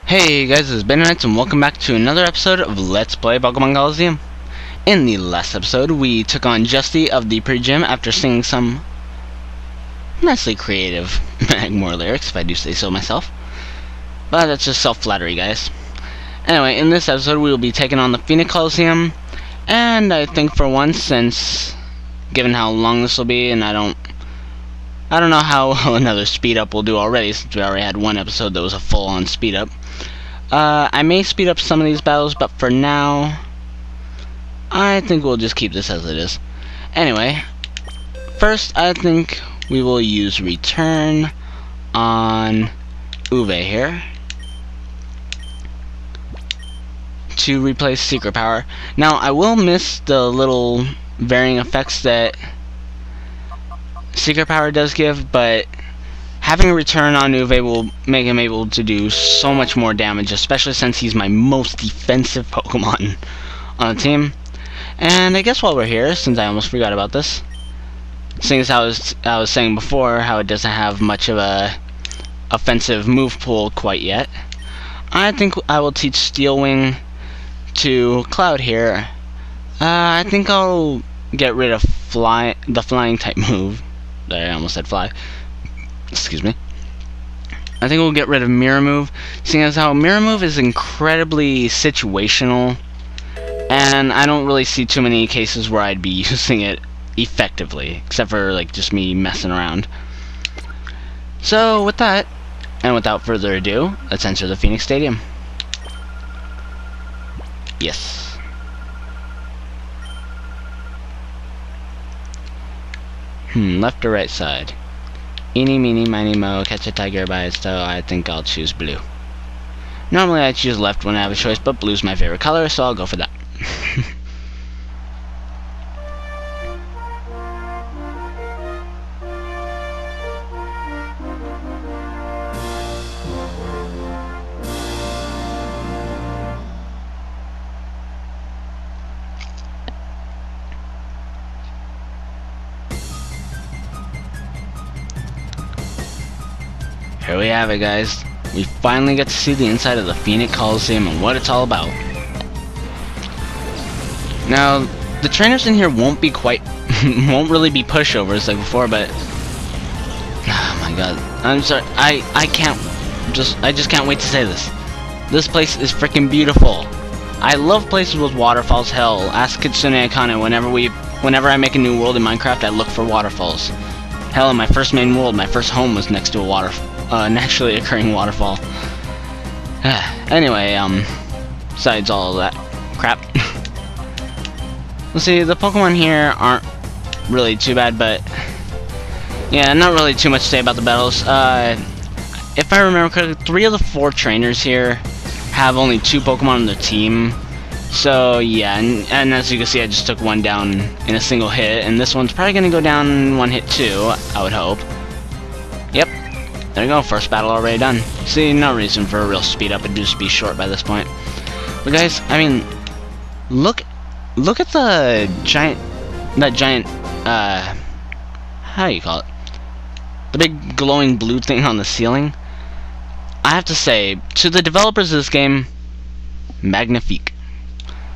Hey guys, this is Phenac and welcome back to another episode of Let's Play Pokemon Colosseum. In the last episode, we took on Justy of the pre-gym after singing some nicely creative Magmore lyrics, if I do say so myself. But that's just self-flattery, guys. Anyway, in this episode, we will be taking on the Phenac Colosseum, and I think for once, since given how long this will be, and I don't know how another speed up will do already, since we already had one episode that was a full-on speed up. I may speed up some of these battles, but for now, I think we'll just keep this as it is. Anyway, first I think we will use Return on Uwe here to replace Secret Power. Now, I will miss the little varying effects that Secret Power does give, but having a Return on Uwe will make him able to do so much more damage, especially since he's my most defensive Pokemon on the team. And I guess while we're here, since I almost forgot about this, seeing as I was saying before, how it doesn't have much of a offensive move pool quite yet, I think I will teach Steel Wing to Cloud here. I think I'll get rid of the flying type move. I almost said fly. Excuse me. I think we'll get rid of Mirror Move, seeing as how Mirror Move is incredibly situational, and I don't really see too many cases where I'd be using it effectively, except for like just me messing around. So with that, and without further ado, let's enter the Phenac Stadium. Yes. Left or right side? Eeny, meeny, miny, mo, catch a tiger by its toe. I think I'll choose blue. Normally I choose left when I have a choice, but blue's my favorite color, so I'll go for that. Here we have it, guys. We finally get to see the inside of the Phenac Colosseum and what it's all about. Now, the trainers in here won't won't really be pushovers like before, but oh my god, I'm sorry, I just can't wait to say this. This place is freaking beautiful. I love places with waterfalls. Hell, ask Kitsune Akane. Whenever I make a new world in Minecraft, I look for waterfalls. Hell, in my first main world, my first home was next to a naturally occurring waterfall. Anyway, besides all of that crap. Let's see, the Pokemon here aren't really too bad, but yeah, not really too much to say about the battles. If I remember correctly, 3 of the 4 trainers here have only 2 Pokemon on their team. So yeah, and as you can see, I just took one down in a single hit, and this one's probably gonna go down in 1 hit too, I would hope. Yep, there you go, first battle already done. See, no reason for a real speed up, it'd just be short by this point. But guys, I mean, look at the giant, how do you call it? The big glowing blue thing on the ceiling. I have to say, to the developers of this game, magnifique.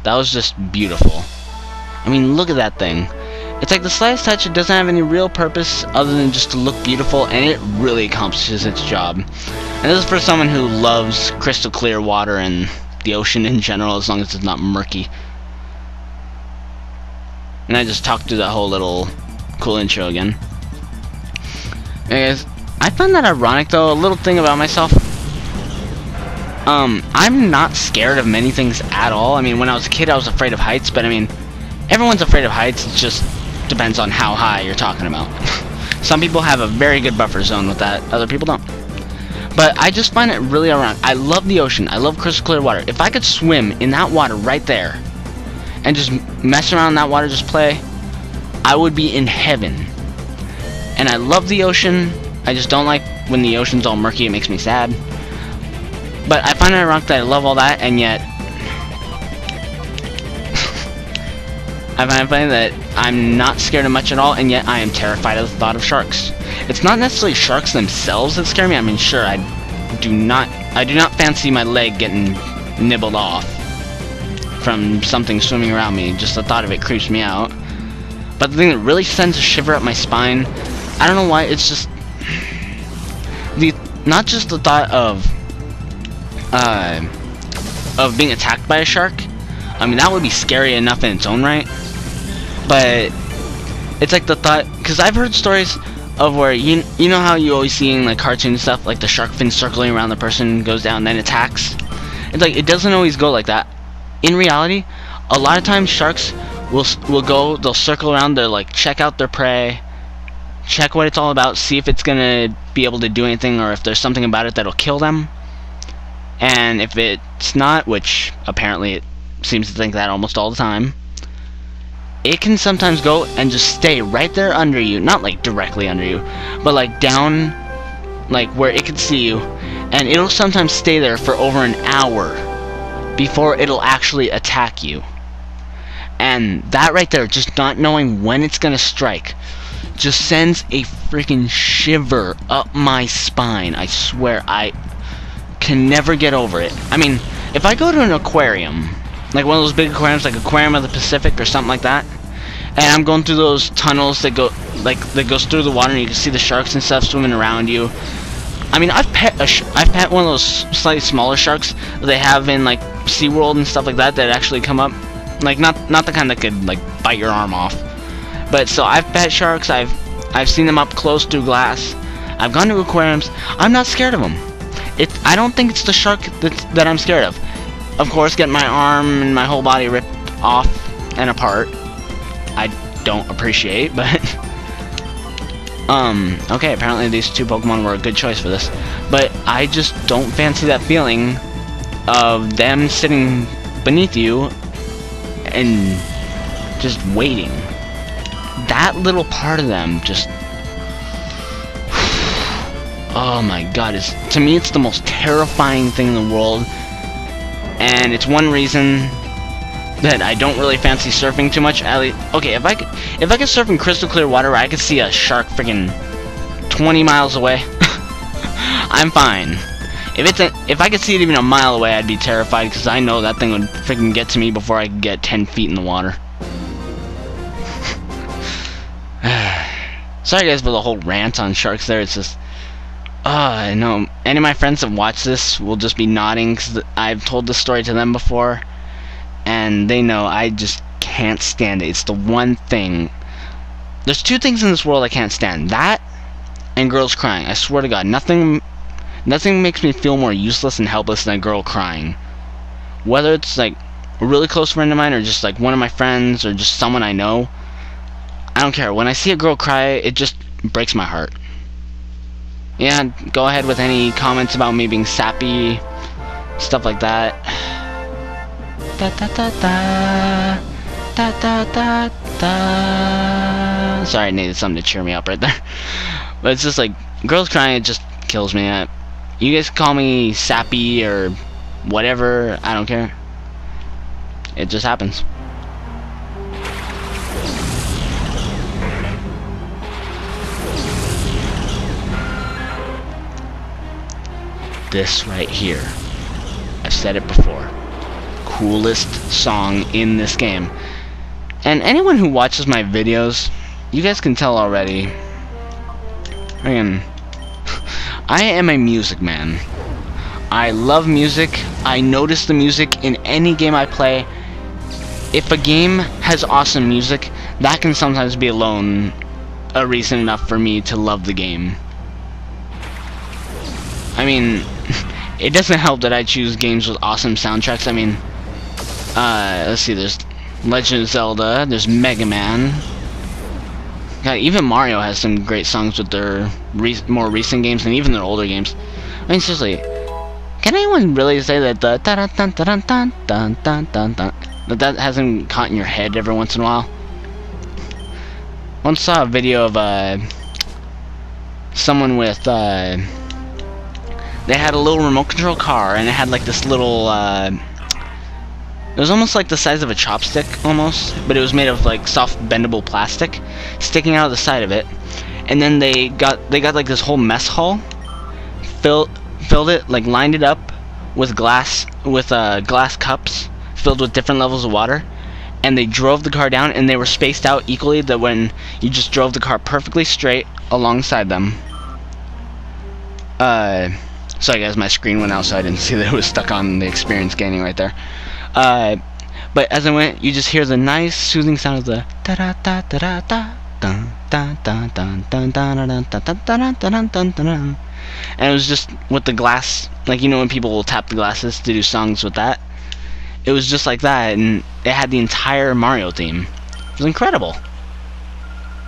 That was just beautiful. I mean, look at that thing. It's like the slightest touch, it doesn't have any real purpose other than just to look beautiful, and it really accomplishes its job. And this is for someone who loves crystal clear water and the ocean in general, as long as it's not murky. And I just talked through that whole little cool intro again. Anyways, I find that ironic though, a little thing about myself. I'm not scared of many things at all. I mean, when I was a kid, I was afraid of heights, but I mean, everyone's afraid of heights. It just depends on how high you're talking about. Some people have a very good buffer zone with that, other people don't. But I just find it really ironic. I love the ocean. I love crystal clear water. If I could swim in that water right there and just mess around in that water, just play, I would be in heaven. And I love the ocean. I just don't like when the ocean's all murky. It makes me sad. But I find it ironic that I love all that, and yet I find it funny that I'm not scared of much at all, and yet I am terrified of the thought of sharks. It's not necessarily sharks themselves that scare me. I mean, sure, I'd do not fancy my leg getting nibbled off from something swimming around me. Just the thought of it creeps me out. But the thing that really sends a shiver up my spine, I don't know why, it's just not just the thought of being attacked by a shark. I mean, that would be scary enough in its own right, but it's like the thought, because I've heard stories of where you know how you always see in like cartoon stuff, like the shark fin circling around the person, goes down, then attacks. It's like, it doesn't always go like that. In reality, a lot of times sharks they'll circle around, they'll like check out their prey, check what it's all about, see if it's gonna be able to do anything, or if there's something about it that'll kill them. And if it's not, which apparently it seems to think that almost all the time, it can sometimes go and just stay right there under you, not like directly under you, but like down, like where it can see you, and it'll sometimes stay there for over an hour before it'll actually attack you. And that right there, just not knowing when it's gonna strike, just sends a freaking shiver up my spine. I swear, I can never get over it. I mean, if I go to an aquarium, like one of those big aquariums, like Aquarium of the Pacific or something like that, and I'm going through those tunnels that go, like, that goes through the water and you can see the sharks and stuff swimming around you. I mean, I've pet one of those slightly smaller sharks that they have in like SeaWorld and stuff like that that actually come up, like not the kind that could like bite your arm off. But so I've pet sharks. I've seen them up close through glass. I've gone to aquariums. I'm not scared of them. I don't think it's the shark that I'm scared of. Of course, getting my arm and my whole body ripped off and apart, I don't appreciate, but okay, apparently these two Pokemon were a good choice for this. But I just don't fancy that feeling of them sitting beneath you and just waiting. That little part of them just, oh my god, to me it's the most terrifying thing in the world. And it's one reason that I don't really fancy surfing too much. Okay, if I could surf in crystal clear water where I could see a shark freaking 20 miles away, I'm fine. If I could see it even a mile away, I'd be terrified, because I know that thing would freaking get to me before I could get 10 feet in the water. Sorry guys for the whole rant on sharks there. It's just, I know any of my friends that watch this will just be nodding, because I've told this story to them before, and they know I just can't stand it. It's the one thing. There's two things in this world I can't stand: that and girls crying. I swear to God, nothing makes me feel more useless and helpless than a girl crying. Whether it's like a really close friend of mine, or just like one of my friends, or just someone I know, I don't care. When I see a girl cry, it just breaks my heart. Yeah, go ahead with any comments about me being sappy, stuff like that. Da da da da, da da da da. Sorry, I needed something to cheer me up right there. But it's just like, girls crying, it just kills me. You guys call me sappy or whatever, I don't care. It just happens. This right here, I've said it before, coolest song in this game. And anyone who watches my videos, you guys can tell already, I am a music man. I love music. I notice the music in any game I play. If a game has awesome music, that can sometimes be alone a reason enough for me to love the game. I mean, it doesn't help that I choose games with awesome soundtracks. I mean, let's see, there's Legend of Zelda, there's Mega Man. God, even Mario has some great songs with their more recent games and even their older games. I mean, seriously, can anyone really say that the that hasn't caught in your head every once in a while? Once saw a video of someone with they had a little remote control car, and it had like this little it was almost like the size of a chopstick almost, but it was made of like soft bendable plastic sticking out of the side of it. And then they got like this whole mess hall filled it, like lined it up with glass cups filled with different levels of water, and they drove the car down, and they were spaced out equally, that when you just drove the car perfectly straight alongside them. Sorry guys, my screen went out, so I didn't see that it was stuck on the experience gaining right there. But as I went, you just hear the nice soothing sound of the da da da da da da dun dun dun dun dun dun dun dun dun dun dun. And it was just with the glass, like, you know, when people will tap the glasses to do songs with that. It was just like that, and it had the entire Mario theme. It was incredible.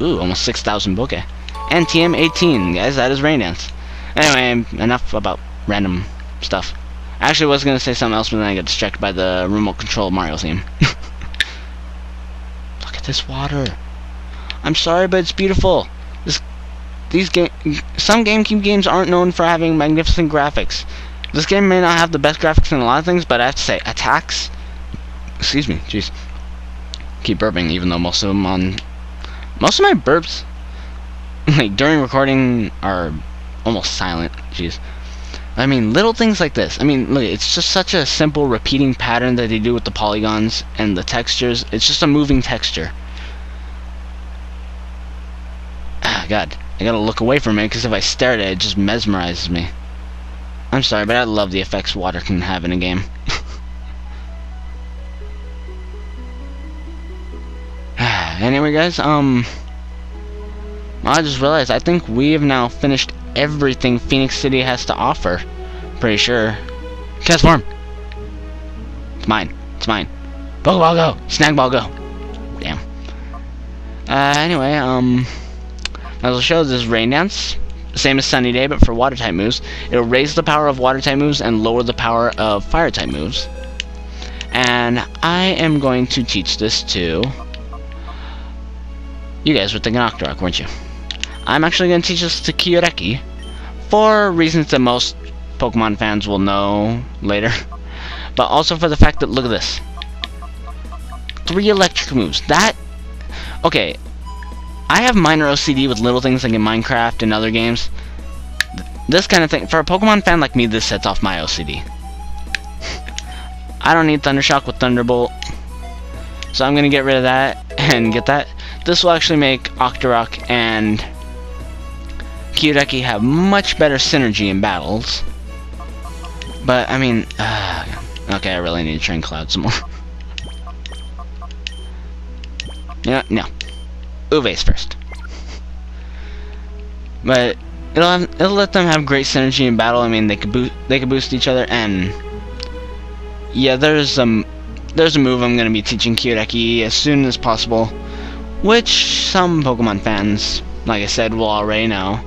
Ooh, almost 6,000 bokeh. And TM18, guys, that is Rain Dance. Anyway, enough about random stuff. I actually was going to say something else, but then I got distracted by the remote control Mario theme. Look at this water. I'm sorry, but it's beautiful. Some GameCube games aren't known for having magnificent graphics. This game may not have the best graphics in a lot of things, but I have to say, attacks... Excuse me, jeez. Keep burping, even though most of my burps, like, during recording are almost silent. Jeez. I mean, little things like this. I mean, look, it's just such a simple repeating pattern that they do with the polygons and the textures. It's just a moving texture. Ah, God. I gotta look away from it, because if I stare at it, it just mesmerizes me. I'm sorry, but I love the effects water can have in a game. Anyway, guys, I just realized I think we have now finished everything Phoenix City has to offer. Pretty sure. Transform! It's mine. It's mine. Pokeball go! Snagball go! Damn. Anyway, as I'll show, this is Rain Dance. Same as Sunny Day, but for water-type moves. It'll raise the power of water-type moves and lower the power of fire-type moves. And I am going to teach this to... You guys were thinking Octorok, weren't you? I'm actually going to teach this to Kyureki, for reasons that most Pokemon fans will know later. But also for the fact that, look at this. 3 electric moves. That... Okay. I have minor OCD with little things like in Minecraft and other games. This kind of thing, for a Pokemon fan like me, this sets off my OCD. I don't need Thundershock with Thunderbolt, so I'm going to get rid of that and get that. This will actually make Octorok and Kyureki have much better synergy in battles. But, I mean, okay, I really need to train Cloud some more. No. Uve's first. But it'll let them have great synergy in battle. I mean, they could boost each other, and yeah, there's a move I'm gonna be teaching Kyureki as soon as possible, which some Pokemon fans, like I said, will already know.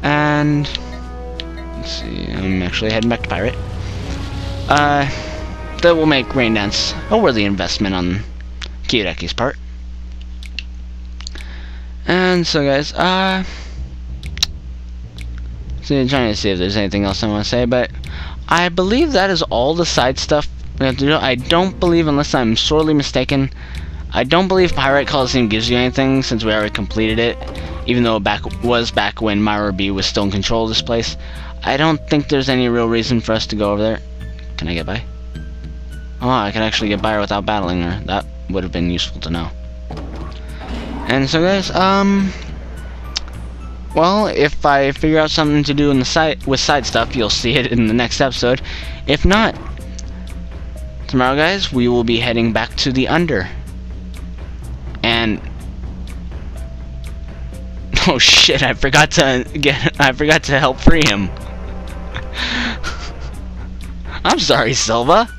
And let's see, I'm actually heading back to Pirate. That will make Rain Dance a worthy investment on Kyureki's part. And so, guys, so I'm trying to see if there's anything else I want to say, but I believe that is all the side stuff we have to do. I don't believe, unless I'm sorely mistaken, I don't believe Phenac Colosseum gives you anything, since we already completed it, even though it was back when Myra B was still in control of this place. I don't think there's any real reason for us to go over there. Can I get by? Oh, I can actually get by her without battling her. That would have been useful to know. And so, guys, well, if I figure out something to do in the with side stuff, you'll see it in the next episode. If not, tomorrow, guys, we will be heading back to the Under. And oh shit, I forgot to help free him. I'm sorry, Silva.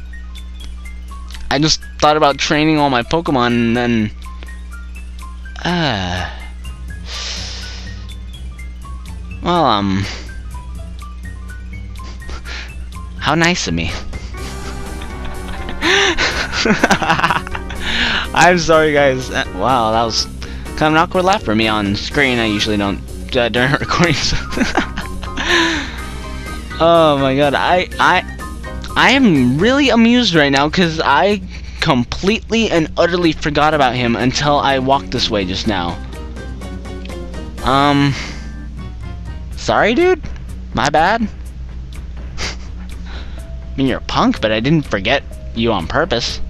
I just thought about training all my Pokemon, and then well, how nice of me. I'm sorry, guys. Wow, that was kind of an awkward laugh for me on screen. I usually don't during recordings. Oh my god, I am really amused right now, because I completely and utterly forgot about him until I walked this way just now. Sorry, dude? My bad. I mean, you're a punk, but I didn't forget you on purpose.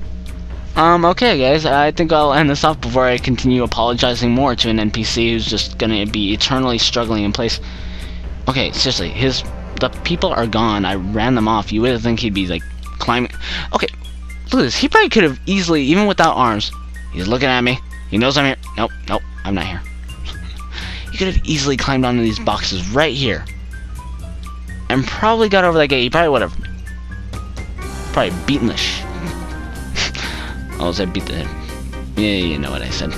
Okay, guys, I think I'll end this off before I continue apologizing more to an NPC who's just gonna be eternally struggling in place. Okay, seriously, the people are gone. I ran them off. You would think he'd be, like, climbing. Okay, look at this. He probably could have easily, even without arms, he's looking at me. He knows I'm here. Nope, nope, I'm not here. He could have easily climbed onto these boxes right here. And probably got over that gate. He probably would have probably beaten the I beat the... Yeah, you know what I said.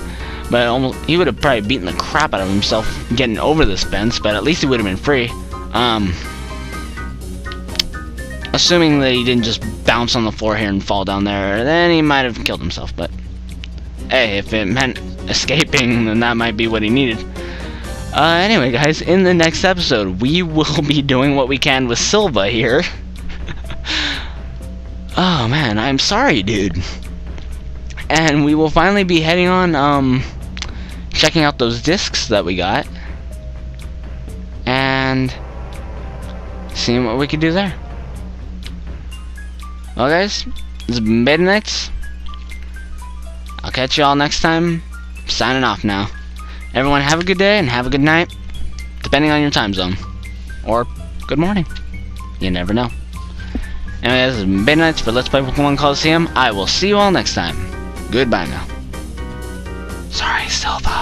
But he would have probably beaten the crap out of himself getting over this fence, but at least he would have been free. Assuming that he didn't just bounce on the floor here and fall down there, then he might have killed himself, but... Hey, if it meant escaping, then that might be what he needed. Anyway, guys, in the next episode, we will be doing what we can with Silva here. Oh, man, I'm sorry, dude. And we will finally be heading on, checking out those discs that we got. And seeing what we can do there. Well, guys, this is Midnights. I'll catch you all next time. Signing off now. Everyone have a good day and have a good night, depending on your time zone. Or good morning. You never know. Anyway, this is Midnights for Let's Play Pokemon Colosseum. I will see you all next time. Goodbye now. Sorry, Silva.